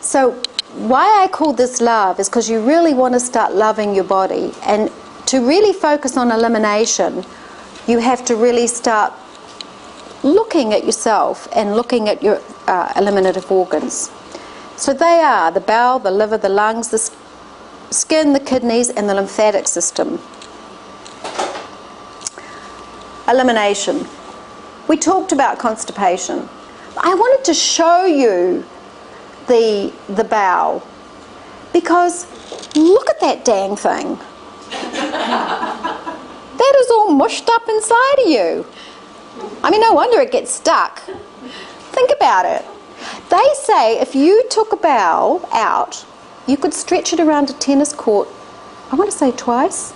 So why I call this love is because you really want to start loving your body, and to really focus on elimination, you have to really start looking at yourself and looking at your eliminative organs. So they are the bowel, the liver, the lungs, the skin, the kidneys, and the lymphatic system. Elimination. We talked about constipation. I wanted to show you the bowel, because look at that dang thing. That is all mushed up inside of you. I mean, no wonder it gets stuck. Think about it. They say if you took a bowel out, you could stretch it around a tennis court, I want to say twice.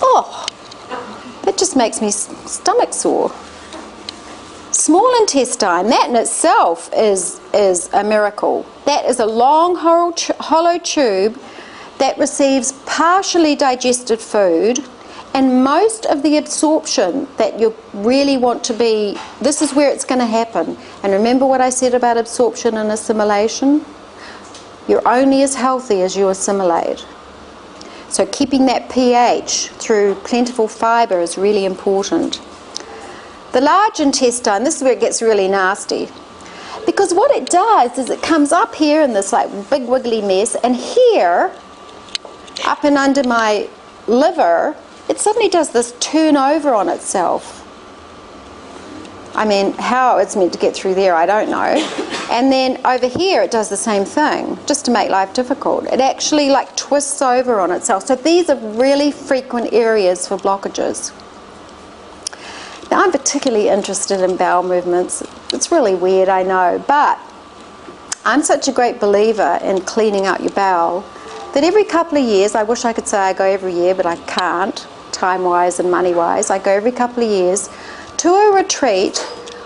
Oh, that just makes me stomach sore. Small intestine, that in itself is a miracle. That is a long hollow tube that receives partially digested food, and most of the absorption that you really want to be, this is where it's going to happen. And remember what I said about absorption and assimilation? You're only as healthy as you assimilate. So keeping that pH through plentiful fibre is really important. The large intestine, this is where it gets really nasty, because what it does is it comes up here in this like big wiggly mess, and here, up and under my liver, it suddenly does this turnover on itself. I mean, how it's meant to get through there, I don't know. And then over here it does the same thing, just to make life difficult. It actually like twists over on itself. So these are really frequent areas for blockages. Now, I'm particularly interested in bowel movements. It's really weird, I know, but I'm such a great believer in cleaning out your bowel that every couple of years, I wish I could say I go every year, but I can't, time-wise and money-wise. I go every couple of years to a retreat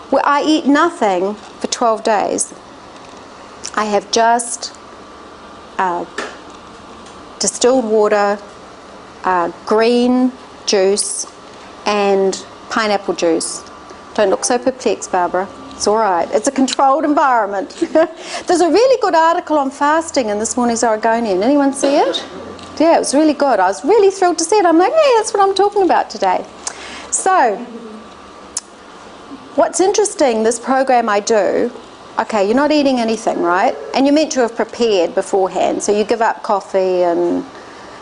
where I eat nothing for 12 days. I have just distilled water, green juice, and pineapple juice. Don't look so perplexed, Barbara. It's all right. It's a controlled environment. There's a really good article on fasting in this morning's Oregonian. Anyone see it? Yeah, it was really good. I was really thrilled to see it. I'm like, hey, that's what I'm talking about today. So, what's interesting, this program I do, okay, you're not eating anything, right? And you're meant to have prepared beforehand. So you give up coffee and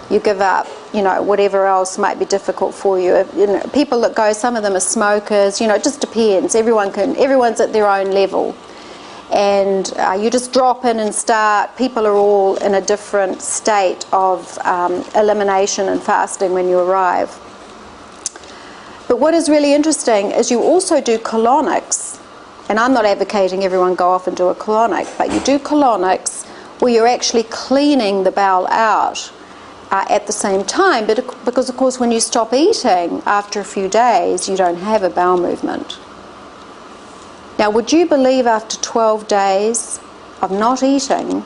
you give up, you know, whatever else might be difficult for you. You know, people that go, some of them are smokers, you know, it just depends. Everyone's at their own level. And you just drop in and start. People are all in a different state of elimination and fasting when you arrive. But what is really interesting is you also do colonics. And I'm not advocating everyone go off and do a colonic, but you do colonics where you're actually cleaning the bowel out at the same time, because of course when you stop eating after a few days, you don't have a bowel movement. Now, would you believe after 12 days of not eating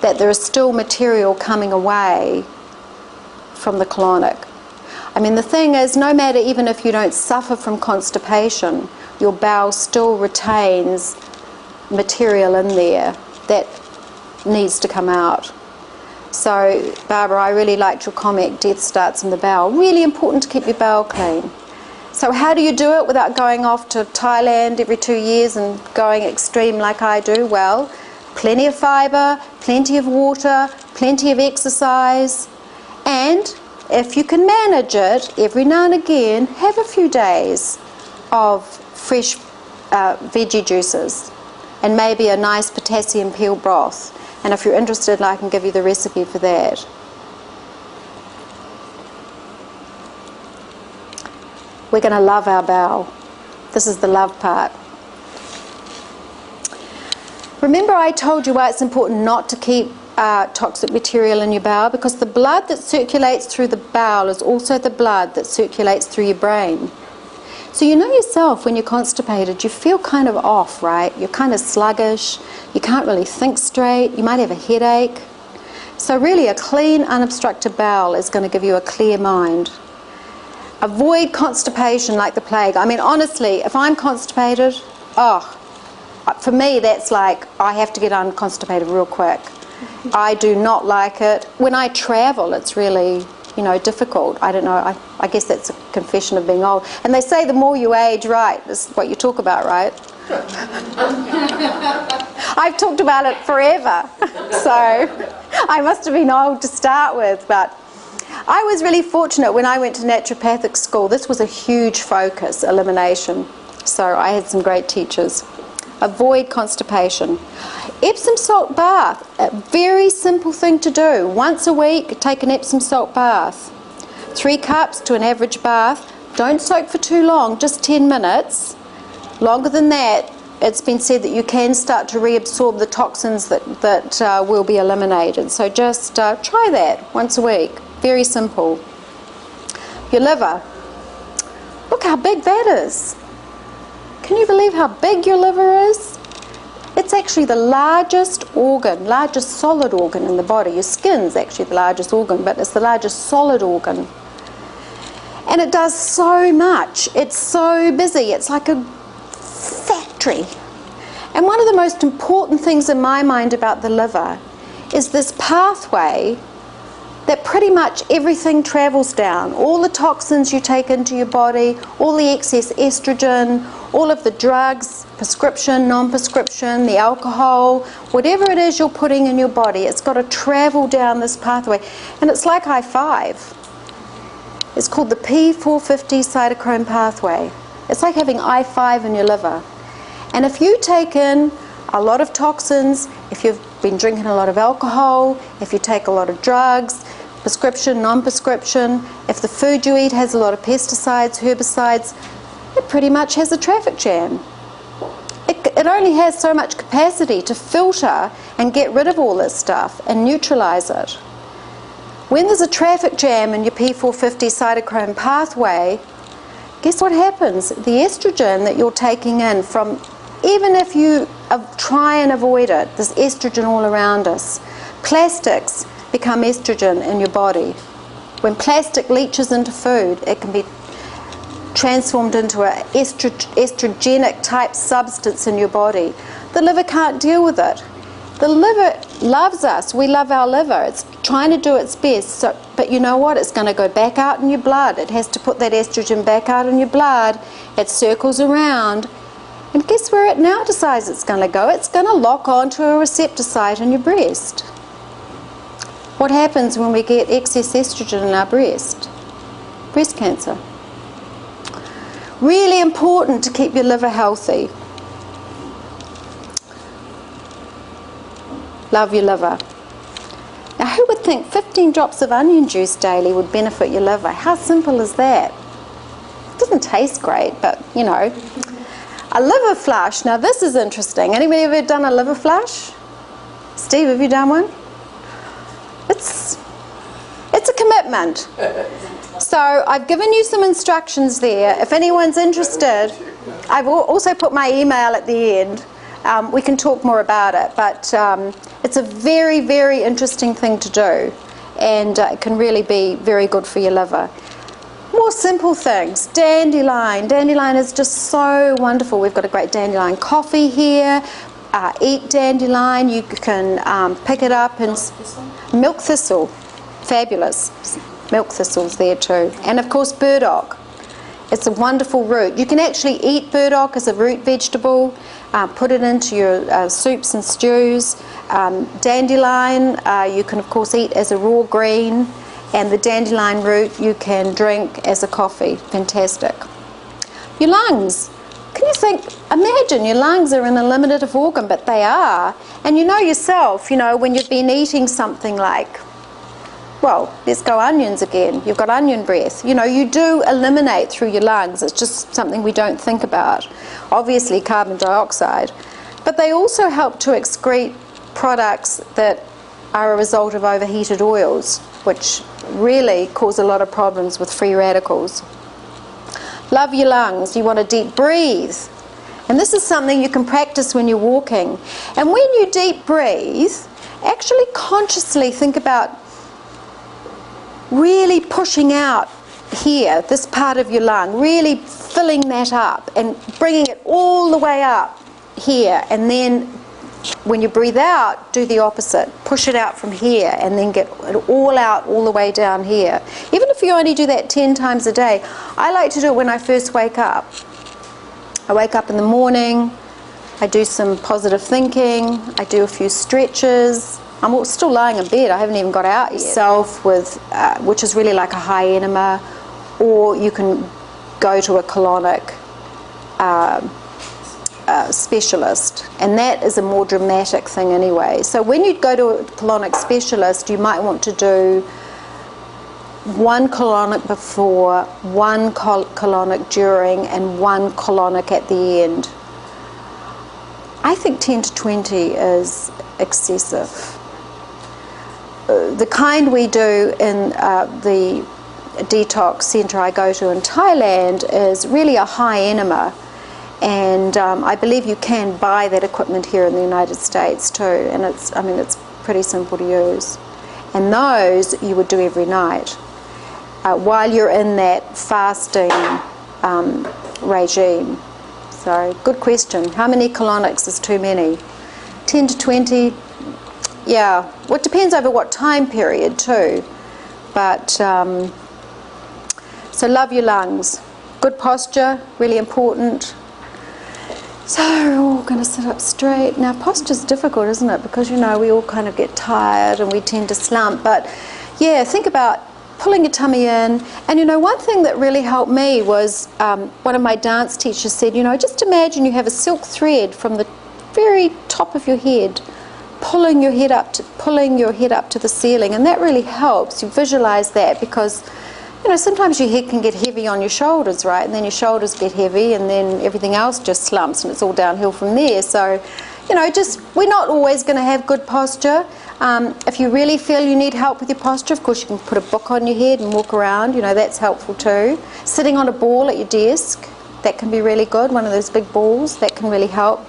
that there is still material coming away from the colonic? I mean, the thing is, no matter, even if you don't suffer from constipation, your bowel still retains material in there that needs to come out. So, Barbara, I really liked your comment, death starts in the bowel. Really important to keep your bowel clean. So how do you do it without going off to Thailand every 2 years and going extreme like I do? Well, plenty of fibre, plenty of water, plenty of exercise, and if you can manage it, every now and again, have a few days of fresh veggie juices and maybe a nice potassium peel broth. And if you're interested, I can give you the recipe for that. We're going to love our bowel. This is the love part. Remember I told you why it's important not to keep toxic material in your bowel, because the blood that circulates through the bowel is also the blood that circulates through your brain. So you know yourself when you're constipated, you feel kind of off, right? You're kind of sluggish, you can't really think straight, you might have a headache. So really a clean, unobstructed bowel is going to give you a clear mind. Avoid constipation like the plague. I mean, honestly, if I'm constipated, For me, that's like, I have to get unconstipated real quick. I do not like it. When I travel, it's really, you know, difficult. I don't know, I guess that's a confession of being old. And they say the more you age, right, is what you talk about, right? I've talked about it forever, so I must have been old to start with. But I was really fortunate when I went to naturopathic school. This was a huge focus, elimination. So I had some great teachers. Avoid constipation. Epsom salt bath, a very simple thing to do. Once a week, take an Epsom salt bath. 3 cups to an average bath. Don't soak for too long, just 10 minutes. Longer than that, it's been said that you can start to reabsorb the toxins that will be eliminated. So just try that once a week. Very simple. Your liver. Look how big that is. Can you believe how big your liver is? It's actually the largest organ, largest solid organ in the body. Your skin's actually the largest organ, but it's the largest solid organ. And it does so much. It's so busy. It's like a factory. And one of the most important things in my mind about the liver is this pathway that pretty much everything travels down. All the toxins you take into your body, all the excess estrogen, all of the drugs, prescription, non-prescription, the alcohol, whatever it is you're putting in your body, it's got to travel down this pathway. And it's like I-5. It's called the P450 cytochrome pathway. It's like having I-5 in your liver. And if you take in a lot of toxins, if you've been drinking a lot of alcohol, if you take a lot of drugs, prescription, non-prescription, if the food you eat has a lot of pesticides, herbicides, it pretty much has a traffic jam. It only has so much capacity to filter and get rid of all this stuff and neutralize it. When there's a traffic jam in your P450 cytochrome pathway, guess what happens? The estrogen that you're taking in from, even if you try and avoid it, there's estrogen all around us. Plastics become estrogen in your body. When plastic leaches into food, it can be transformed into an estrogenic type substance in your body. The liver can't deal with it. The liver loves us. We love our liver. It's trying to do its best. But you know what? It's going to go back out in your blood. It has to put that estrogen back out in your blood. It circles around. And guess where it now decides it's going to go? It's going to lock onto a receptor site in your breast. What happens when we get excess estrogen in our breast? Breast cancer. Really important to keep your liver healthy. Love your liver. Now, who would think 15 drops of onion juice daily would benefit your liver? How simple is that? It doesn't taste great, but you know. A liver flush. Now, this is interesting. Anybody ever done a liver flush? Steve, have you done one? It's a commitment. So I've given you some instructions there. If anyone's interested, I've also put my email at the end. We can talk more about it, but it's a very, very interesting thing to do, and it can really be very good for your liver. More simple things. Dandelion. Dandelion is just so wonderful. We've got a great dandelion coffee here. Eat dandelion. You can pick it up and milk thistle. Fabulous. Milk thistles there too. And of course burdock. It's a wonderful root. You can actually eat burdock as a root vegetable. Put it into your soups and stews. Dandelion you can of course eat as a raw green, and the dandelion root you can drink as a coffee. Fantastic. Your lungs. Can you think, imagine your lungs are an eliminative organ, but they are. And you know yourself, you know, when you've been eating something like, well, let's go onions again. You've got onion breath. You know, you do eliminate through your lungs. It's just something we don't think about. Obviously carbon dioxide. But they also help to excrete products that are a result of overheated oils, which really cause a lot of problems with free radicals. Love your lungs. You want to deep breathe. And this is something you can practice when you're walking. And when you deep breathe, actually consciously think about really pushing out here, this part of your lung, really filling that up and bringing it all the way up here, and then when you breathe out, do the opposite. Push it out from here and then get it all out all the way down here. Even if you only do that 10 times a day, I like to do it when I first wake up. I wake up in the morning, I do some positive thinking, I do a few stretches. I'm still lying in bed, I haven't even got out yet. Self with, which is really like a high enema, or you can go to a colonic specialist, and that is a more dramatic thing anyway. So when you go to a colonic specialist, you might want to do one colonic before, one colonic during, and one colonic at the end. I think 10 to 20 is excessive. The kind we do in the detox centre I go to in Thailand is really a high enema, and I believe you can buy that equipment here in the United States too, and it's pretty simple to use. And those you would do every night while you're in that fasting regime. So, good question. How many colonics is too many? 10 to 20? Yeah. Well, it depends over what time period too. But, so love your lungs. Good posture, really important. So, we're all going to sit up straight. Now, posture's difficult, isn't it? Because, we all kind of get tired and we tend to slump. But, yeah, think about pulling your tummy in. And one thing that really helped me was one of my dance teachers said, just imagine you have a silk thread from the very top of your head, pulling your head up to the ceiling, and that really helps. You visualize that, because sometimes your head can get heavy on your shoulders, right? And then your shoulders get heavy, and then everything else just slumps, and it's all downhill from there. So, we're not always going to have good posture. If you really feel you need help with your posture, of course you can put a book on your head and walk around, that's helpful too. Sitting on a ball at your desk, that can be really good, one of those big balls, that can really help.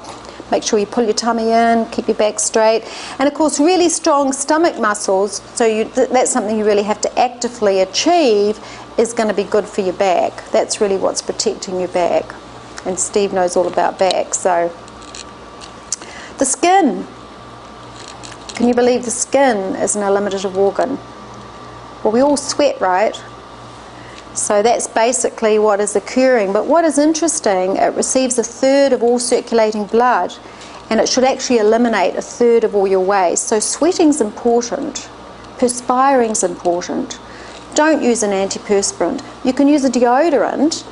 Make sure you pull your tummy in, keep your back straight. And of course really strong stomach muscles, so that's something you really have to actively achieve, is going to be good for your back. That's really what's protecting your back. And Steve knows all about back. So, the skin. Can you believe the skin is an eliminative organ? Well, we all sweat, right? So that's basically what is occurring. But what is interesting, it receives 1/3 of all circulating blood, and it should actually eliminate 1/3 of all your waste. So sweating's important. Perspiring's important. Don't use an antiperspirant. You can use a deodorant,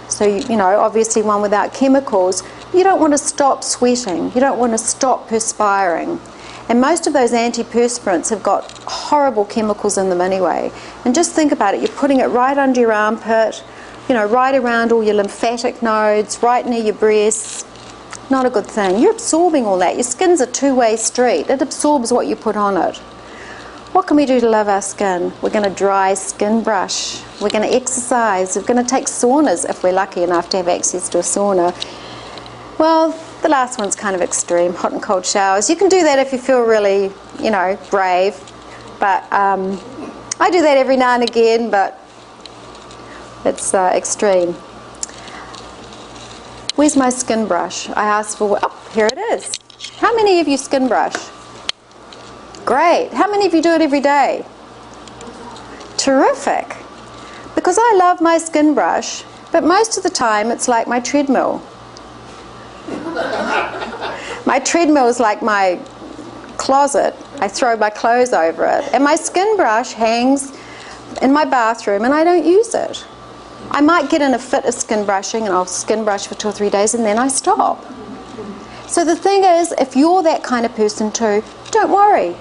so obviously one without chemicals. You don't want to stop sweating. You don't want to stop perspiring. And most of those antiperspirants have got horrible chemicals in them anyway. And just think about it. You're putting it right under your armpit, right around all your lymphatic nodes, right near your breasts. Not a good thing. You're absorbing all that. Your skin's a two-way street. It absorbs what you put on it. What can we do to love our skin? We're going to dry skin brush. We're going to exercise. We're going to take saunas if we're lucky enough to have access to a sauna. Well, the last one's kind of extreme, hot and cold showers. You can do that if you feel really, brave. But I do that every now and again, but it's extreme. Where's my skin brush? I asked for, oh, here it is. How many of you skin brush? Great. How many of you do it every day? Terrific. Because I love my skin brush, but most of the time it's like my treadmill. My treadmill is like my closet. I throw my clothes over it. And my skin brush hangs in my bathroom and I don't use it. I might get in a fit of skin brushing and I'll skin brush for 2 or 3 days and then I stop. So the thing is, if you're that kind of person too, don't worry.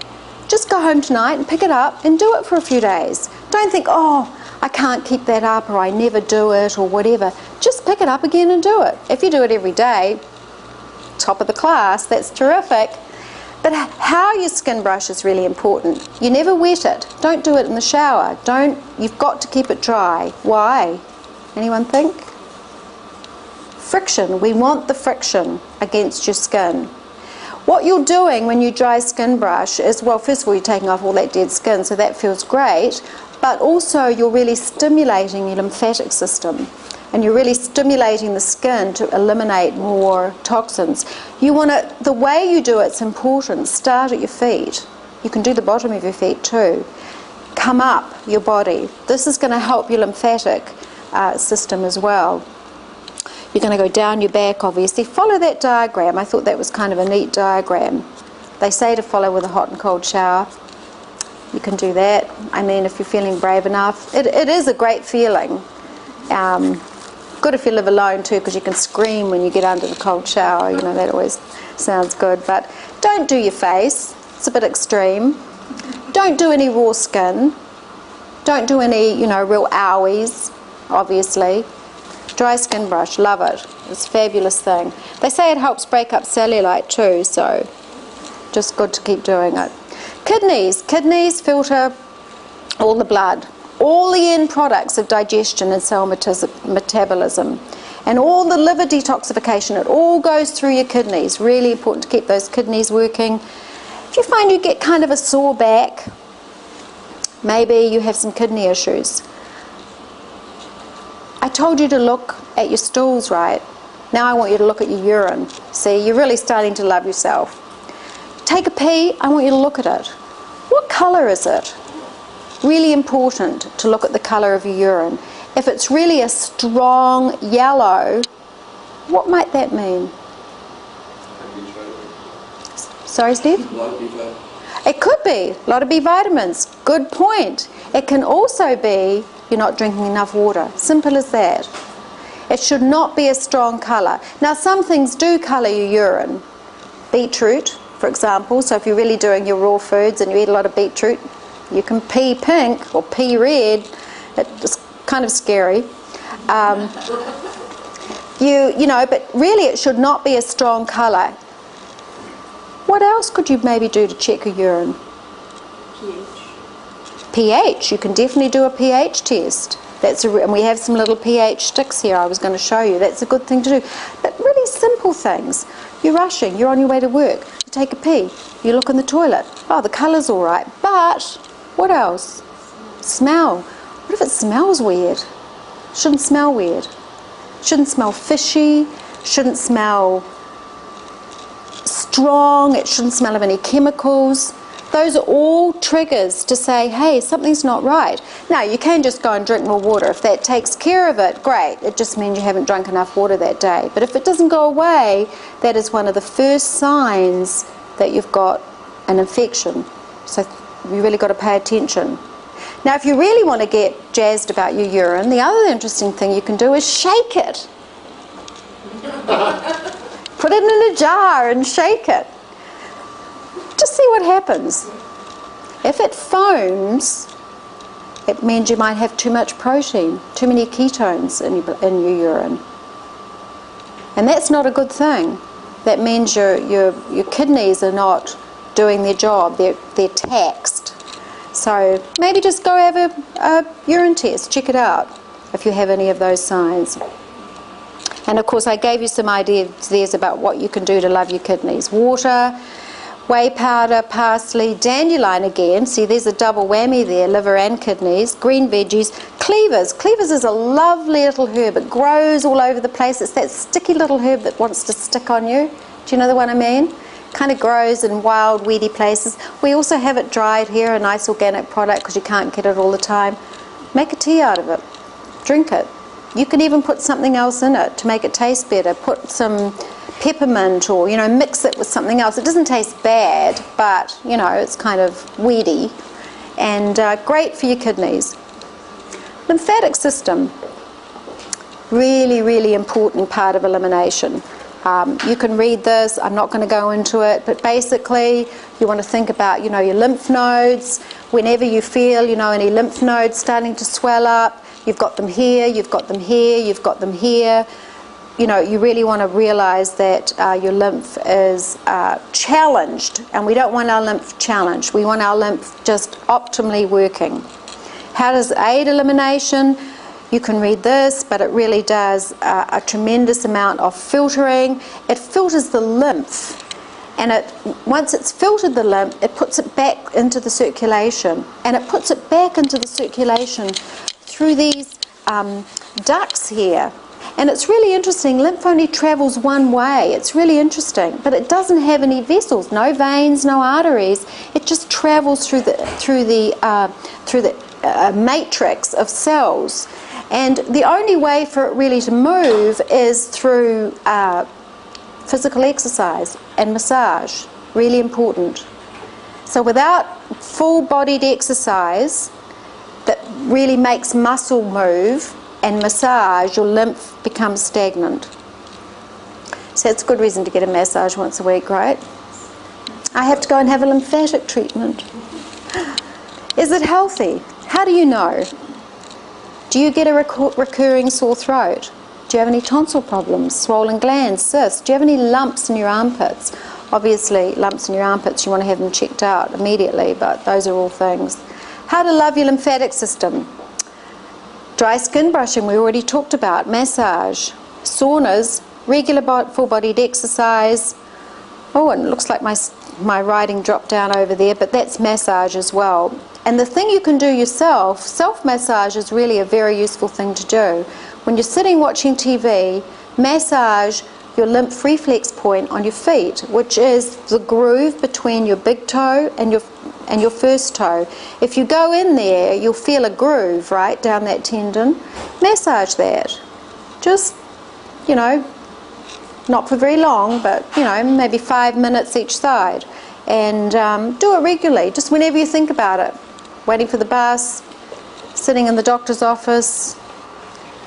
Just go home tonight and pick it up and do it for a few days. Don't think, oh, I can't keep that up, or I never do it, or whatever. Just pick it up again and do it. If you do it every day, top of the class, that's terrific. But how you skin brush is really important. You never wet it. Don't do it in the shower. You've got to keep it dry. Why? Anyone think? Friction. We want the friction against your skin. What you're doing when you dry skin brush is, well, first of all, you're taking off all that dead skin, so that feels great, but also you're really stimulating your lymphatic system, and you're really stimulating the skin to eliminate more toxins. You want to, the way you do it's important. Start at your feet. You can do the bottom of your feet too. Come up your body. This is going to help your lymphatic system as well. You're going to go down your back, obviously. Follow that diagram. I thought that was kind of a neat diagram. They say to follow with a hot and cold shower. You can do that. I mean, if you're feeling brave enough. It is a great feeling. Good if you live alone too, because you can scream when you get under the cold shower. You know, that always sounds good. But don't do your face. It's a bit extreme. Don't do any raw skin. Don't do any, you know, real owies, obviously. Dry skin brush, love it. It's a fabulous thing. They say it helps break up cellulite too, so just good to keep doing it. Kidneys. Kidneys filter all the blood, all the end products of digestion and cell metabolism, and all the liver detoxification. It all goes through your kidneys. Really important to keep those kidneys working. If you find you get kind of a sore back, maybe you have some kidney issues. I told you to look at your stools, right? Now I want you to look at your urine. See, you're really starting to love yourself. Take a pee, I want you to look at it. What colour is it? Really important to look at the colour of your urine. If it's really a strong yellow, what might that mean? Sorry, Steve? It could be a lot of B vitamins. Good point. It can also be you're not drinking enough water. Simple as that. It should not be a strong colour. Now, some things do colour your urine. Beetroot, for example. So if you're really doing your raw foods and you eat a lot of beetroot, you can pee pink or pee red. It's kind of scary. You know, but really it should not be a strong colour. What else could you maybe do to check your urine? pH. You can definitely do a pH test. And we have some little pH sticks here I was going to show you. That's a good thing to do. But really simple things. You're rushing, you're on your way to work, you take a pee, you look in the toilet. Oh, the colour's all right. But what else? Smell. What if it smells weird? Shouldn't smell weird. Shouldn't smell fishy. Shouldn't smell strong. It shouldn't smell of any chemicals. Those are all triggers to say, hey, something's not right. Now, you can just go and drink more water. If that takes care of it, great. It just means you haven't drunk enough water that day. But if it doesn't go away, that is one of the first signs that you've got an infection. So you really got to pay attention. Now, if you really want to get jazzed about your urine, the other interesting thing you can do is shake it. Put it in a jar and shake it. Just see what happens. If it foams, it means you might have too much protein, too many ketones in your urine. And that's not a good thing. That means your kidneys are not doing their job. They're taxed. So maybe just go have a urine test. Check it out if you have any of those signs. And of course I gave you some ideas about what you can do to love your kidneys. Water, whey powder, parsley, dandelion again. See, there's a double whammy there, liver and kidneys. Green veggies, cleavers. Cleavers is a lovely little herb. It grows all over the place. It's that sticky little herb that wants to stick on you. Do you know the one I mean? Kind of grows in wild, weedy places. We also have it dried here, a nice organic product because you can't get it all the time. Make a tea out of it. Drink it. You can even put something else in it to make it taste better. Put some peppermint or, you know, mix it with something else. It doesn't taste bad, but, you know, it's kind of weedy and great for your kidneys. Lymphatic system. Really, really important part of elimination. You can read this. I'm not going to go into it, but basically you want to think about, you know, your lymph nodes. Whenever you feel, you know, any lymph nodes starting to swell up, you've got them here, you've got them here, you've got them here. You know, you really want to realize that your lymph is challenged, and we don't want our lymph challenged. We want our lymph just optimally working. How does it aid elimination? You can read this, but it really does a tremendous amount of filtering. It filters the lymph and once it's filtered the lymph, it puts it back into the circulation, and it puts it back into the circulation through these ducts here. And it's really interesting. Lymph only travels one way. It's really interesting, but it doesn't have any vessels, no veins, no arteries. It just travels through the matrix of cells. And the only way for it really to move is through physical exercise and massage. Really important. So without full-bodied exercise that really makes muscle move and massage, your lymph becomes stagnant. So it's a good reason to get a massage once a week, right? I have to go and have a lymphatic treatment. Is it healthy? How do you know? Do you get a recurring sore throat? Do you have any tonsil problems, swollen glands, cysts? Do you have any lumps in your armpits? Obviously, lumps in your armpits, you want to have them checked out immediately, but those are all things. How to love your lymphatic system. Dry skin brushing, we already talked about. Massage. Saunas, regular full-bodied exercise. Oh, and it looks like my writing dropped down over there, but that's massage as well. And the thing you can do yourself, self-massage is really a very useful thing to do. When you're sitting watching TV, massage your lymph reflex point on your feet, which is the groove between your big toe and your first toe. If you go in there, you'll feel a groove right down that tendon. Massage that. Just, you know, not for very long, but, you know, maybe 5 minutes each side. And do it regularly, just whenever you think about it. Waiting for the bus, sitting in the doctor's office.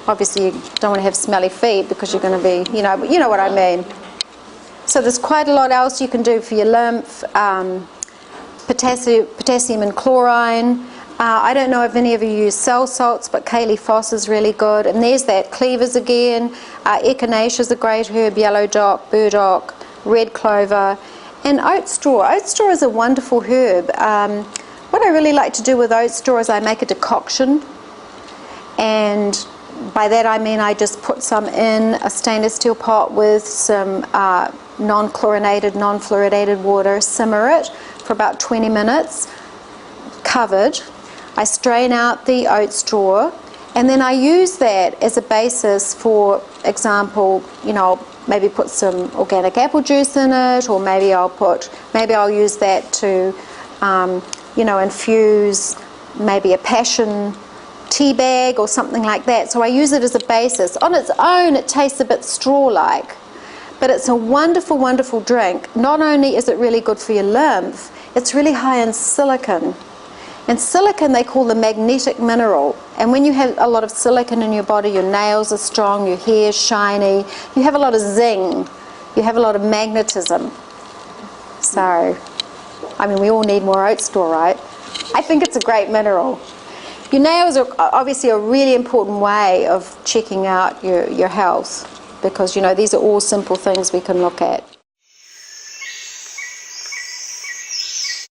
Obviously, you don't want to have smelly feet because you're going to be, you know what I mean. So there's quite a lot else you can do for your lymph. Potassium and chlorine. I don't know if any of you use cell salts, but Kaylee Foss is really good. And there's that. Cleavers again. Echinacea is a great herb. Yellow dock, burdock, red clover. And oat straw. Oat straw is a wonderful herb. What I really like to do with oat straw is I make a decoction. And by that I mean I just put some in a stainless steel pot with some non-chlorinated, non-fluoridated water, simmer it for about 20 minutes, covered. I strain out the oat straw, and then I use that as a basis. For example, you know, maybe put some organic apple juice in it, or maybe I'll use that to, you know, infuse maybe a passion tea bag or something like that. So I use it as a basis. On its own, it tastes a bit straw-like, but it's a wonderful, wonderful drink. Not only is it really good for your lymph, it's really high in silicon. And silicon they call the magnetic mineral. And when you have a lot of silicon in your body, your nails are strong, your hair's shiny, you have a lot of zing, you have a lot of magnetism. So, I mean, we all need more oat straw, right? I think it's a great mineral. Your nails are obviously a really important way of checking out your health, because, you know, these are all simple things we can look at.